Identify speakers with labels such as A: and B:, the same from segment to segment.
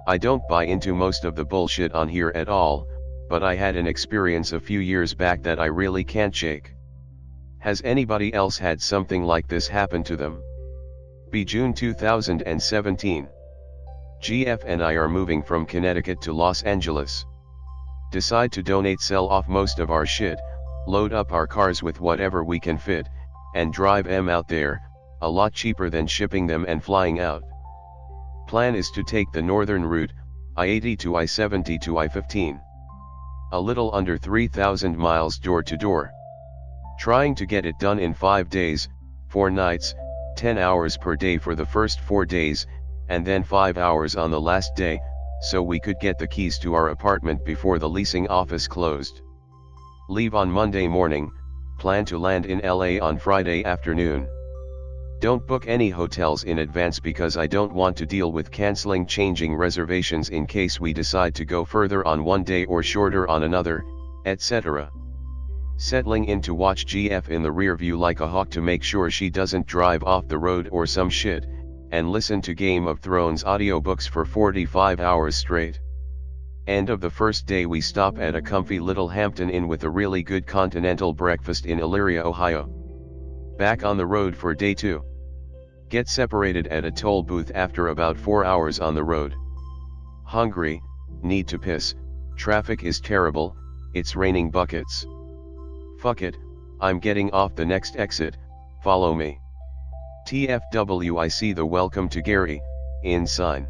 A: I don't buy into most of the bullshit on here at all, but I had an experience a few years back that I really can't shake. Has anybody else had something like this happen to them? June 2017. GF and I are moving from Connecticut to Los Angeles. Decide to sell off most of our shit, load up our cars with whatever we can fit, and drive them out there, a lot cheaper than shipping them and flying out. Plan is to take the northern route, I-80 to I-70 to I-15. A little under 3,000 miles door to door. Trying to get it done in 5 days, 4 nights, 10 hours per day for the first 4 days, and then 5 hours on the last day, so we could get the keys to our apartment before the leasing office closed. Leave on Monday morning, plan to land in LA on Friday afternoon. Don't book any hotels in advance because I don't want to deal with changing reservations in case we decide to go further on one day or shorter on another, etc. Settling in to watch GF in the rear view like a hawk to make sure she doesn't drive off the road or some shit, and listen to Game of Thrones audiobooks for 45 hours straight. End of the first day we stop at a comfy little Hampton Inn with a really good continental breakfast in Elyria, Ohio. Back on the road for day 2. Get separated at a toll booth after about 4 hours on the road. Hungry, need to piss, traffic is terrible, it's raining buckets. Fuck it, I'm getting off the next exit, follow me. TFW, I see the welcome to Gary Inn sign.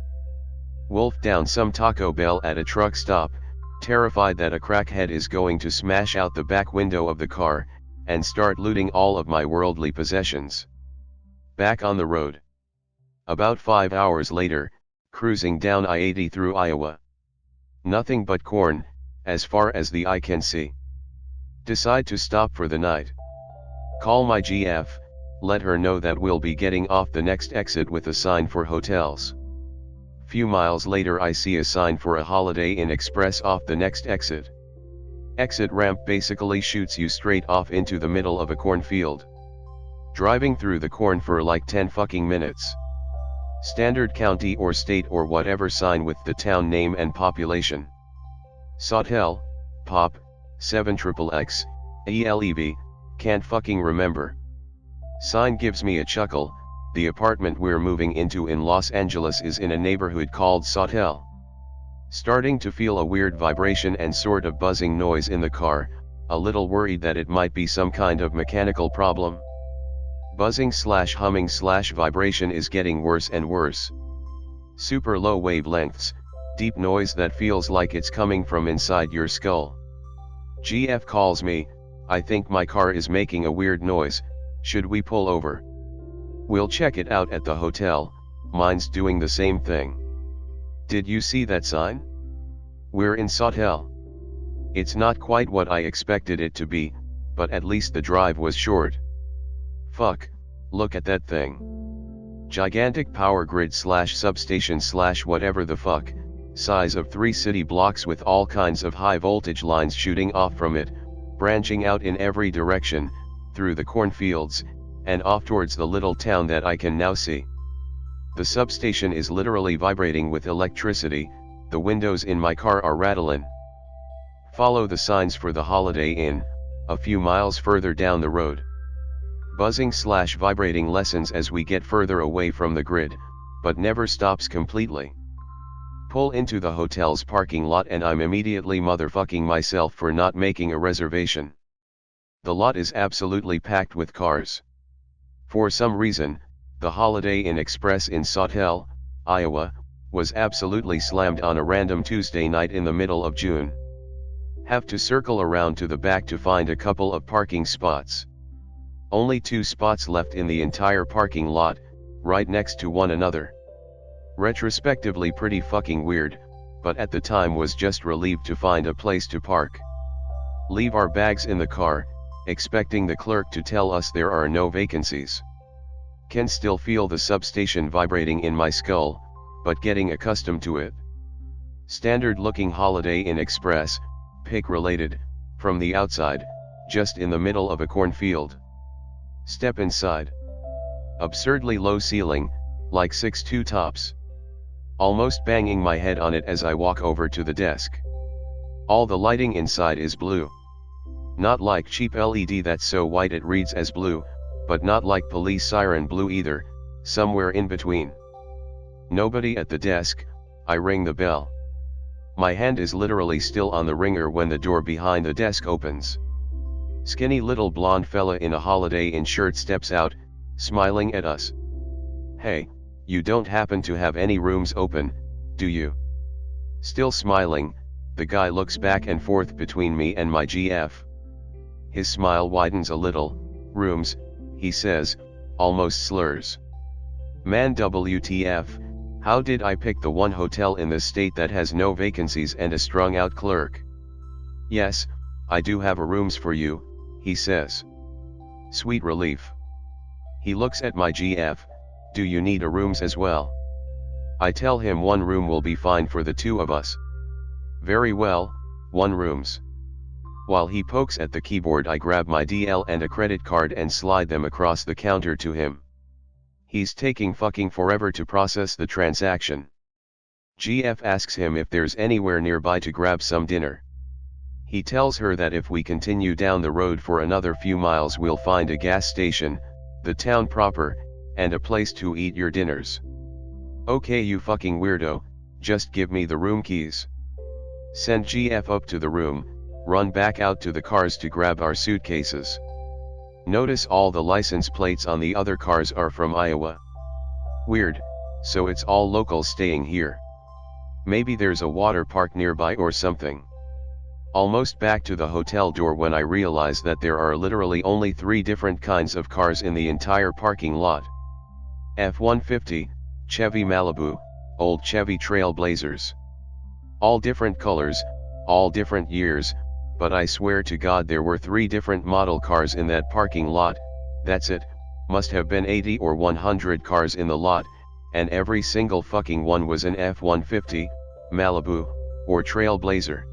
A: Wolf down some Taco Bell at a truck stop, terrified that a crackhead is going to smash out the back window of the car, and start looting all of my worldly possessions. Back on the road. About 5 hours later, cruising down I-80 through Iowa. Nothing but corn, as far as the eye can see. Decide to stop for the night. Call my GF, let her know that we'll be getting off the next exit with a sign for hotels. Few miles later I see a sign for a Holiday Inn Express off the next exit. Exit ramp basically shoots you straight off into the middle of a cornfield. Driving through the corn for like 10 fucking minutes. Standard county or state or whatever sign with the town name and population. Sawtell, Pop, 7XXX, ELEV, can't fucking remember. Sign gives me a chuckle. The apartment we're moving into in Los Angeles is in a neighborhood called Sawtell. Starting to feel a weird vibration and sort of buzzing noise in the car, a little worried that it might be some kind of mechanical problem. Buzzing/humming/vibration is getting worse and worse. Super low wavelengths, deep noise that feels like it's coming from inside your skull. GF calls me, I think my car is making a weird noise, should we pull over? We'll check it out at the hotel, mine's doing the same thing. Did you see that sign? We're in Sawtell. It's not quite what I expected it to be, but at least the drive was short. Fuck, look at that thing. Gigantic power grid/substation/whatever the fuck, size of 3 city blocks with all kinds of high voltage lines shooting off from it, branching out in every direction, through the cornfields, and off towards the little town that I can now see. The substation is literally vibrating with electricity, the windows in my car are rattling. Follow the signs for the Holiday Inn, a few miles further down the road. Buzzing/vibrating lessens as we get further away from the grid, but never stops completely. Pull into the hotel's parking lot and I'm immediately motherfucking myself for not making a reservation. The lot is absolutely packed with cars. For some reason, the Holiday Inn Express in Sawtell, Iowa, was absolutely slammed on a random Tuesday night in the middle of June. Have to circle around to the back to find a couple of parking spots. Only 2 spots left in the entire parking lot, right next to one another. Retrospectively pretty fucking weird, but at the time was just relieved to find a place to park. Leave our bags in the car, expecting the clerk to tell us there are no vacancies. Can still feel the substation vibrating in my skull, but getting accustomed to it. Standard looking Holiday Inn Express, PIC related, from the outside, just in the middle of a cornfield. Step inside. Absurdly low ceiling, like 6'2" tops. almost banging my head on it as I walk over to the desk. All the lighting inside is blue. Not like cheap LED that's so white it reads as blue, but not like police siren blue either, somewhere in between. Nobody at the desk. I ring the bell. My hand is literally still on the ringer when the door behind the desk opens. Skinny little blonde fella in a Holiday Inn shirt steps out, smiling at us. "Hey, you don't happen to have any rooms open, do you?" Still smiling, the guy looks back and forth between me and my GF. His smile widens a little. "Rooms," he says, almost slurs. Man, WTF, how did I pick the one hotel in this state that has no vacancies and a strung out clerk? "Yes, I do have a rooms for you," he says. Sweet relief. He looks at my GF. "Do you need a rooms as well?" I tell him one room will be fine for the two of us. "Very well, one rooms." While he pokes at the keyboard, I grab my DL and a credit card and slide them across the counter to him. He's taking fucking forever to process the transaction. GF asks him if there's anywhere nearby to grab some dinner. He tells her that if we continue down the road for another few miles we'll find a gas station, the town proper, and a place to eat your dinners. "Okay, you fucking weirdo, just give me the room keys." Send GF up to the room, run back out to the cars to grab our suitcases. Notice all the license plates on the other cars are from Iowa. Weird, so it's all locals staying here. Maybe there's a water park nearby or something. Almost back to the hotel door when I realize that there are literally only 3 different kinds of cars in the entire parking lot. F-150, Chevy Malibu, old Chevy Trailblazers. All different colors, all different years, but I swear to God there were 3 different model cars in that parking lot. That's it, must have been 80 or 100 cars in the lot, and every single fucking one was an F-150, Malibu, or Trailblazer.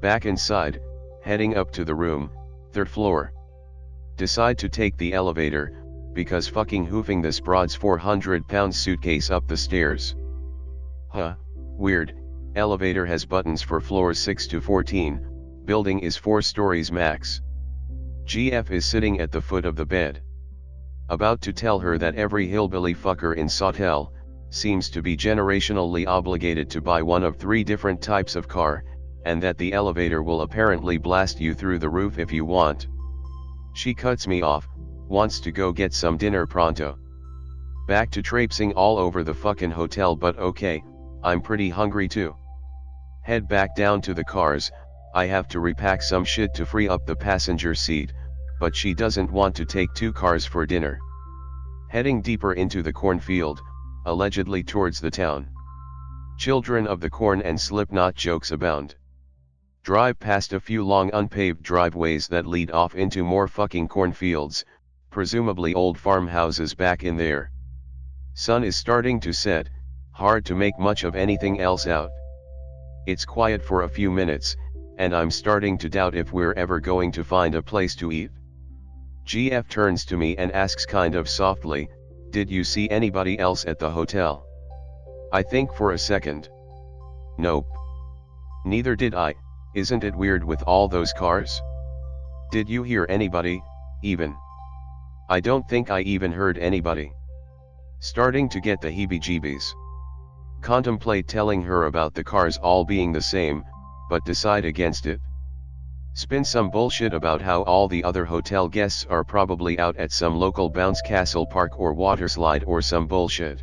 A: Back inside, heading up to the room, 3rd floor. Decide to take the elevator, because fucking hoofing this broad's 400-pound suitcase up the stairs. Huh, weird, elevator has buttons for floors 6 to 14, building is 4 stories max. GF is sitting at the foot of the bed. About to tell her that every hillbilly fucker in Sawtell seems to be generationally obligated to buy one of 3 different types of car, and that the elevator will apparently blast you through the roof if you want. She cuts me off, wants to go get some dinner pronto. Back to traipsing all over the fucking hotel, but okay, I'm pretty hungry too. Head back down to the cars. I have to repack some shit to free up the passenger seat, but she doesn't want to take 2 cars for dinner. Heading deeper into the cornfield, allegedly towards the town. Children of the Corn and Slipknot jokes abound. Drive past a few long unpaved driveways that lead off into more fucking cornfields, presumably old farmhouses back in there. Sun is starting to set, hard to make much of anything else out. It's quiet for a few minutes, and I'm starting to doubt if we're ever going to find a place to eat. GF turns to me and asks kind of softly, "Did you see anybody else at the hotel?" I think for a second. Nope. Neither did I. Isn't it weird with all those cars? Did you hear anybody, even? I don't think I even heard anybody. Starting to get the heebie-jeebies. Contemplate telling her about the cars all being the same, but decide against it. Spin some bullshit about how all the other hotel guests are probably out at some local bounce castle park or waterslide or some bullshit.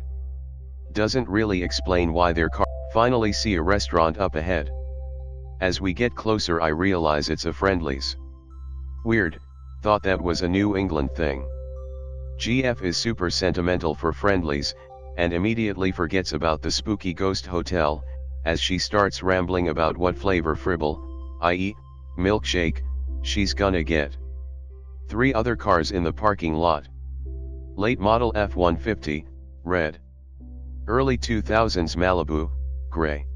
A: Doesn't really explain why their car. Finally see a restaurant up ahead. As we get closer I realize it's a Friendly's. Weird, thought that was a New England thing. GF is super sentimental for Friendly's, and immediately forgets about the spooky ghost hotel, as she starts rambling about what flavor Fribble, i.e., milkshake, she's gonna get. 3 other cars in the parking lot. Late model F-150, red. Early 2000s Malibu, gray.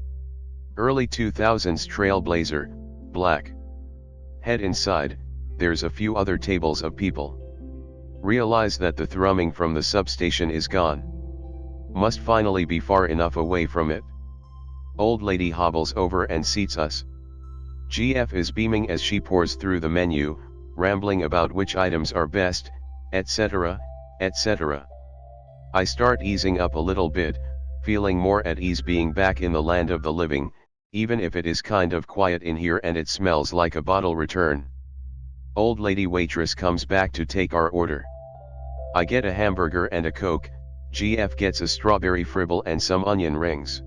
A: Early 2000s Trailblazer, black. Head inside, there's a few other tables of people. Realize that the thrumming from the substation is gone. Must finally be far enough away from it. Old lady hobbles over and seats us. GF is beaming as she pours through the menu, rambling about which items are best, etc., etc. I start easing up a little bit, feeling more at ease being back in the land of the living, even if it is kind of quiet in here and it smells like a bottle return. Old lady waitress comes back to take our order. I get a hamburger and a Coke, GF gets a strawberry fribble and some onion rings.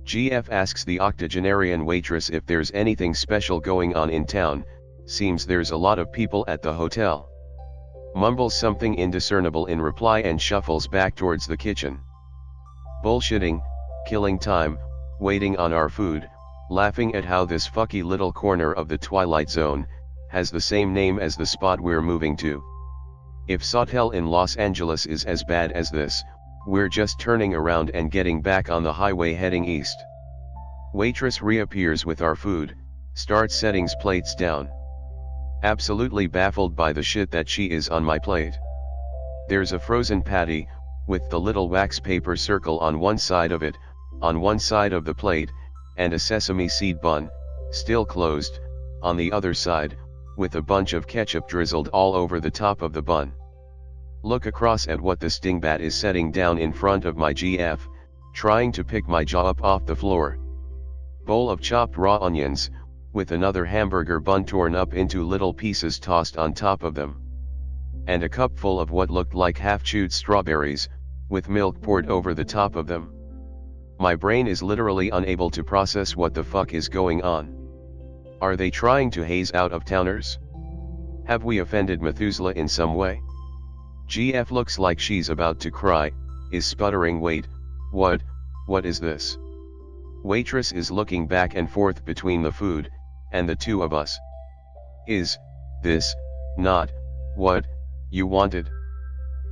A: GF asks the octogenarian waitress if there's anything special going on in town, seems there's a lot of people at the hotel. Mumbles something indiscernible in reply and shuffles back towards the kitchen. Bullshitting, killing time, waiting on our food, laughing at how this fucky little corner of the Twilight Zone has the same name as the spot we're moving to. If Sawtell in Los Angeles is as bad as this, we're just turning around and getting back on the highway heading east. Waitress reappears with our food, starts setting plates down. Absolutely baffled by the shit that she is on my plate. There's a frozen patty, with the little wax paper circle on one side of it, on one side of the plate, and a sesame seed bun, still closed, on the other side, with a bunch of ketchup drizzled all over the top of the bun. Look across at what the stingbat is setting down in front of my GF, trying to pick my jaw up off the floor. Bowl of chopped raw onions, with another hamburger bun torn up into little pieces tossed on top of them. And a cup full of what looked like half-chewed strawberries, with milk poured over the top of them. My brain is literally unable to process what the fuck is going on. Are they trying to haze out-of-towners? Have we offended Methuselah in some way? GF looks like she's about to cry, is sputtering, wait, what is this? Waitress is looking back and forth between the food, and the two of us. Is this not what you wanted?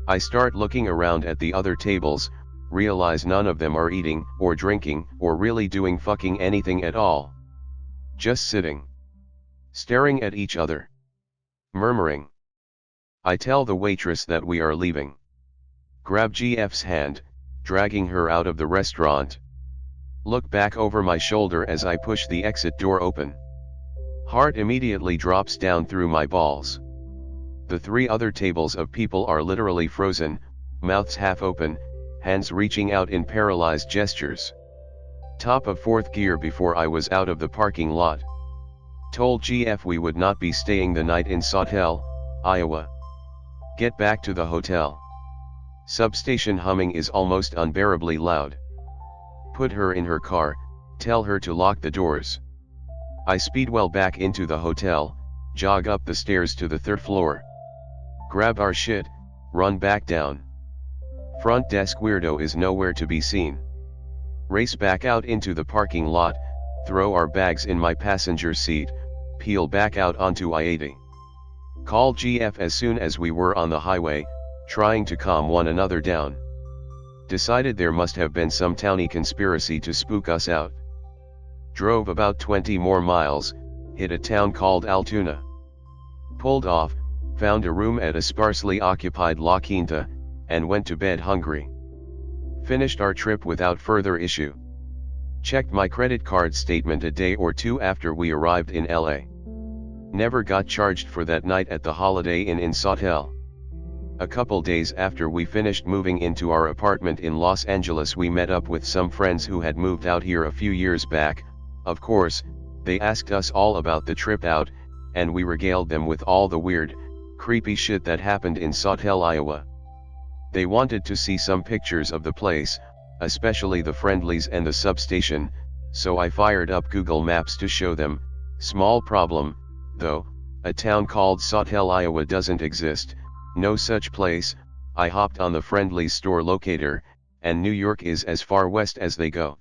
A: I start looking around at the other tables, realize none of them are eating, or drinking, or really doing fucking anything at all. Just sitting. Staring at each other. Murmuring. I tell the waitress that we are leaving. Grab GF's hand, dragging her out of the restaurant. Look back over my shoulder as I push the exit door open. Heart immediately drops down through my balls. The three other tables of people are literally frozen, mouths half open, hands reaching out in paralyzed gestures. Top of fourth gear before I was out of the parking lot. Told GF we would not be staying the night in Sawtell, Iowa. Get back to the hotel. Substation humming is almost unbearably loud. Put her in her car, tell her to lock the doors. I speed well back into the hotel, jog up the stairs to the third floor. Grab our shit, run back down. Front desk weirdo is nowhere to be seen. Race back out into the parking lot, throw our bags in my passenger seat, peel back out onto I-80. Call GF as soon as we were on the highway, trying to calm one another down. Decided there must have been some towny conspiracy to spook us out. Drove about 20 more miles, hit a town called Altoona. Pulled off, found a room at a sparsely occupied La Quinta, and went to bed hungry. Finished our trip without further issue. Checked my credit card statement a day or two after we arrived in LA. Never got charged for that night at the Holiday Inn in Sawtell. A couple days after we finished moving into our apartment in Los Angeles, we met up with some friends who had moved out here a few years back. Of course, they asked us all about the trip out, and we regaled them with all the weird, creepy shit that happened in Sawtell, Iowa. They wanted to see some pictures of the place, especially the Friendlies and the substation, so I fired up Google Maps to show them. Small problem, though, a town called Sawtell, Iowa doesn't exist, no such place. I hopped on the Friendlies store locator, and New York is as far west as they go.